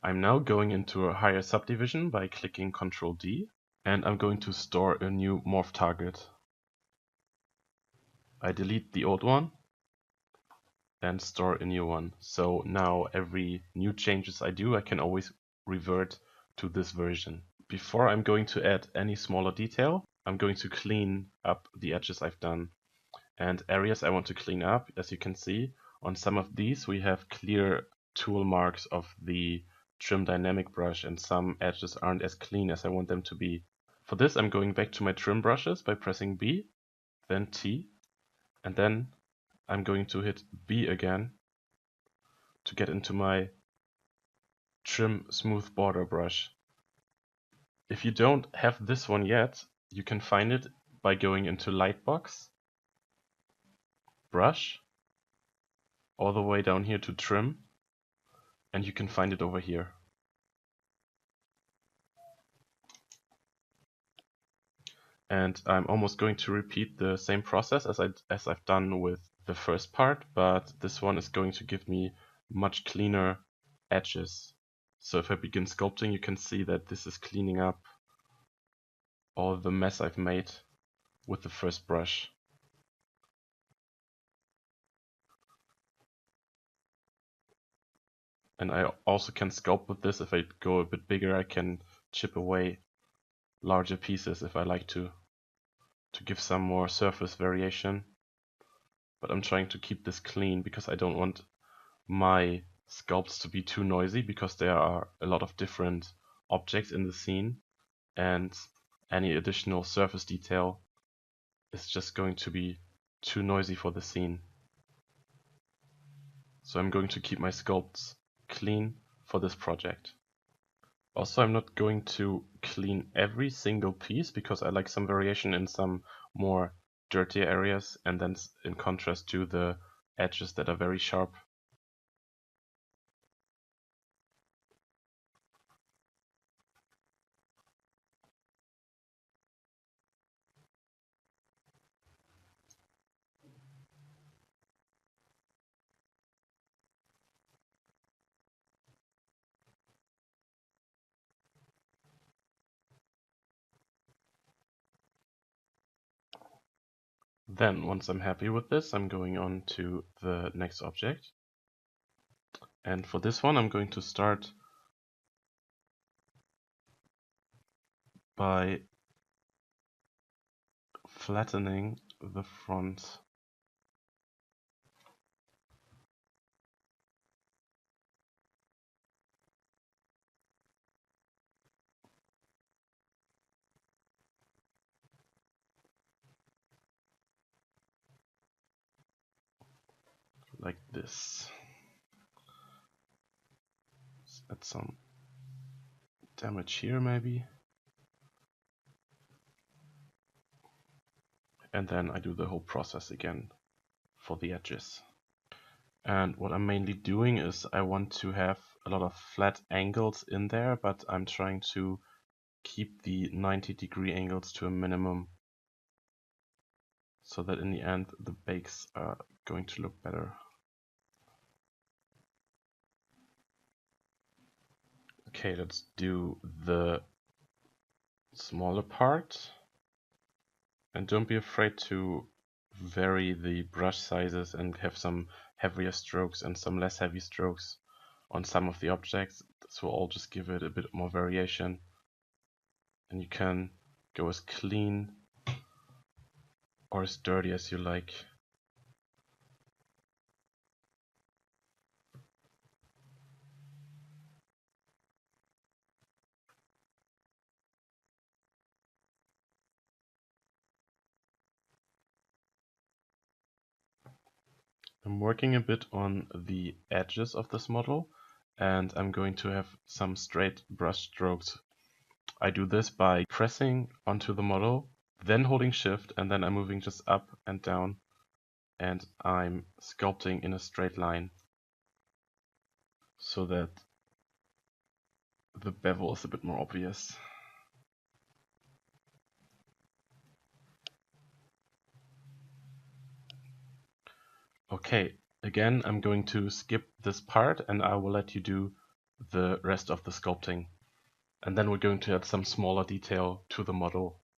I'm now going into a higher subdivision by clicking Ctrl D, and I'm going to store a new morph target. I delete the old one and store a new one. So now every new changes I do, I can always revert to this version. Before I'm going to add any smaller detail, I'm going to clean up the edges I've done. And areas I want to clean up, as you can see, on some of these we have clear tool marks of the trim dynamic brush, and some edges aren't as clean as I want them to be. For this I'm going back to my trim brushes by pressing B, then T, and then I'm going to hit B again to get into my trim smooth border brush. If you don't have this one yet, you can find it by going into Lightbox, Brush, all the way down here to Trim, and you can find it over here. And I'm almost going to repeat the same process as I've done with the first part, but this one is going to give me much cleaner edges. So if I begin sculpting, you can see that this is cleaning up all the mess I've made with the first brush. And I also can sculpt with this. If I go a bit bigger, I can chip away larger pieces if I like to give some more surface variation. But I'm trying to keep this clean because I don't want my sculpts to be too noisy, because there are a lot of different objects in the scene, and any additional surface detail is just going to be too noisy for the scene. So I'm going to keep my sculpts clean for this project. Also, I'm not going to clean every single piece because I like some variation in some more dirty areas, and then in contrast to the edges that are very sharp. Then, once I'm happy with this, I'm going on to the next object. And for this one, I'm going to start by flattening the front. Like this. Let's add some damage here maybe. And then I do the whole process again for the edges. And what I'm mainly doing is I want to have a lot of flat angles in there, but I'm trying to keep the 90-degree angles to a minimum, so that in the end the bakes are going to look better. Okay, let's do the smaller part. And don't be afraid to vary the brush sizes and have some heavier strokes and some less heavy strokes on some of the objects. This will all just give it a bit more variation. And you can go as clean or as dirty as you like. I'm working a bit on the edges of this model, and I'm going to have some straight brush strokes. I do this by pressing onto the model, then holding shift, and then I'm moving just up and down, and I'm sculpting in a straight line so that the bevel is a bit more obvious. Okay, again I'm going to skip this part and I will let you do the rest of the sculpting. And then we're going to add some smaller detail to the model